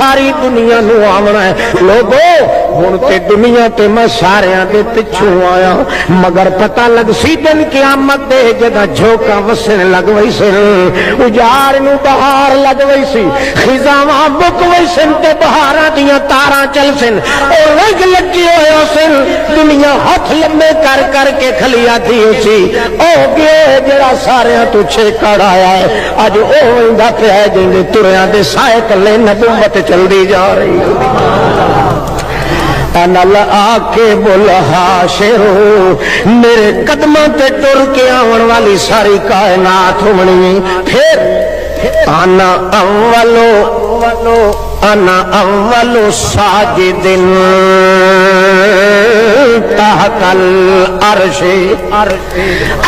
ساری دنیا نو آونا ہے لوگو ہن تے دنیا تے میں ساریاں دے پچھوں آیا مگر پتہ لگ سی دن قیامت دے جدا جھوکا وسن لگ وئی سن اجاڑ نو بہار لگ وئی سی خزاواں بک وئی سن تے بہاراں دیاں تاراں چل سن او رنگ لگی ہوئے سن دنیا ہاتھ لمبے کر کر کے کھلیا دی سی او گئے جڑا ساریاں تو چھکڑ آیا ہے اج او ویندا پیا ہے جیں تریاں دے سائے تلے نبوت چلدی جا رہی ہے نل آکے بولا حاشرو میرے قدموں تے ٹر کے آون والی ساری کائنات ہونی پھر انا اولو ساجدن تحت العرش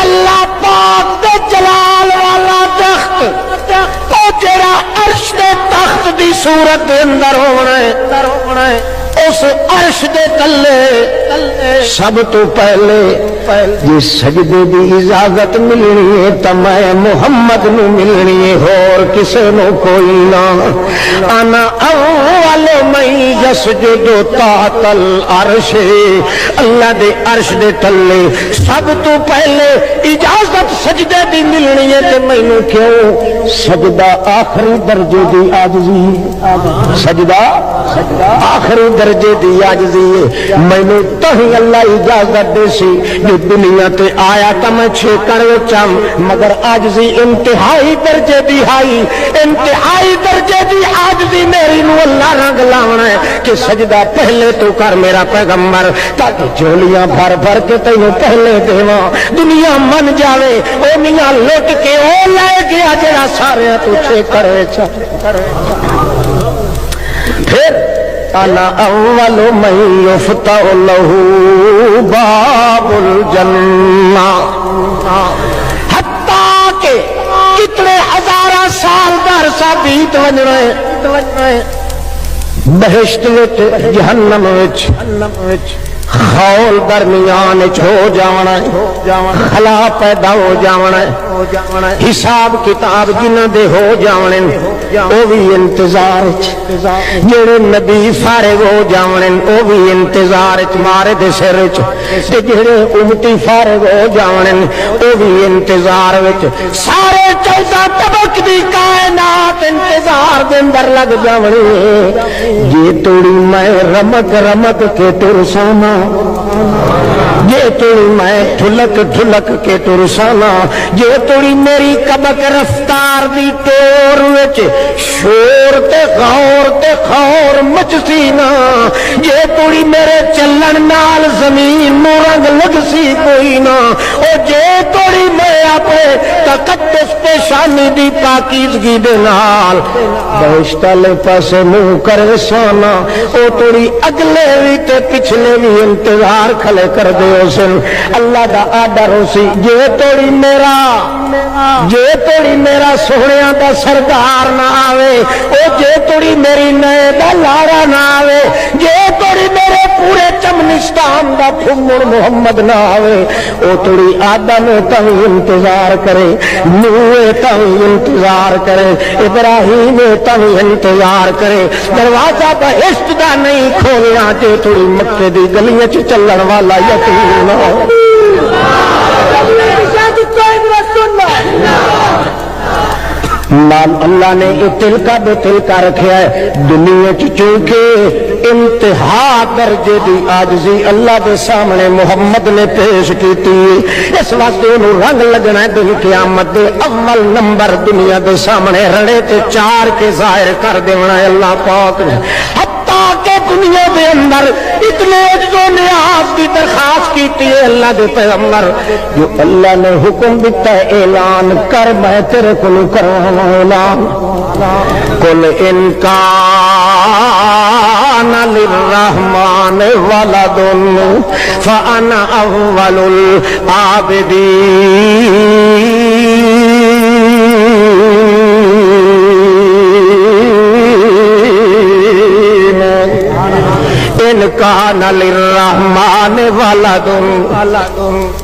اللہ پاک دے جلال والا تخت او جڑا عرش دے تخت دی صورت دے اندر ہونا ہے اس عرش دے تلے سب تو پہلے جی سجدے دی اجازت ملنی ہے تو میں محمد نو ملنی ہے اور کسے نو کوئی نہ انا اول من یسجد تحت العرش اللہ دے عرش دے تلے سب تو پہلے اجازت سجدے دی ملنی ہے تو مینوں کیوں سجدہ آخری درجے دی عاجزی سجدہ آخری درجے دی عاجزی ہے مینوں تہیں اللہ اجازت دے سی جو دنیا تے آیا تا میں چھکڑ وچم مگر عاجزی انتہائی درجے دی ہائی انتہائی درجے دی عاجزی میری نو اللہ رنگ لاونا ہے کہ سجدہ پہلے تو کر میرا پیغمبر تاکہ جھولیاں بھر بھر کے تینوں پہلے دیواں دنیا من جاوے او میاں لٹ کے او لے گیا جڑا سارے تو چھکڑ وچم پھر انا اول من یفتح له باب الجنہ حتیٰ کہ کتنے ہزارہ سال کا عرصہ بیت وجنا ہے بہشت وچ جہنم وچ خول درمیان ہو جانا ہے خلا پیدا ہو جانا ہے حساب کتاب جنہ دے ہو جانے او بھی انتظار جڑے نبی فارغ ہو جانے او بھی انتظار مارے دے سر تے جڑے امتی فارغ ہو جانے او بھی انتظار وچ سارے 14 طبق دی کائنات انتظار دے اندر لگ جاونی جے توڑی میں رمک رمک کے ترسانا جے توڑی میں ٹھلک ٹھلک کے ترسانا جے توڑی میری کبک رفتار دی ٹور وچ شور تے خور مچسینا جے توڑی میرے چلن نال زمین نو رنگ لگ سی کوئی نہ او جے توڑی میں اپنے تقدس پیشانی دی پاکیزگی دے نال بہشت والے پاسے منہ کرے سانا او توڑی اگلے بھی تے پچھلے بھی انتظار کھلے کر دے سن اللہ دا آڈر ہو سی جے توڑی میرا سہنیاں دا سردار نہ آوے او جے توڑی میری نئے دا لارا نہ آوے جے توڑی میرے پورے چمنستان دا پھمڑ محمد نہ آوے او توڑی آدم تاں انتظار کرے نوح تاں انتظار کرے ابراہیم تاں انتظار کرے دروازہ بہشت دا نہیں کھولیا جے توڑی مکے دی گلیاں چ چلن والا یقین ہو نام اللہ نے تلکا بے تلکا رکھیا ہے دنیا چونکہ انتہا درجے دی عاجزی اللہ دے سامنے محمد نے پیش کیتی اس واسطے انہوں رنگ لگنا ہے دن قیامت دے اول نمبر دنیا دے سامنے رڑے تے چار کے ظاہر کر دینا ہے اللہ پاک نے حتیٰ کہ دنیا دے اندر اتنے عجز و نیاز کی درخواست کیتی ہے اللہ دے پیغمبر جو اللہ نے حکم دیتا ہے اعلان کر میں تیرے کو کروانا اعلان قل ان کان للرحمن ولد فانا اول العابدین ان کان للرحمن ولد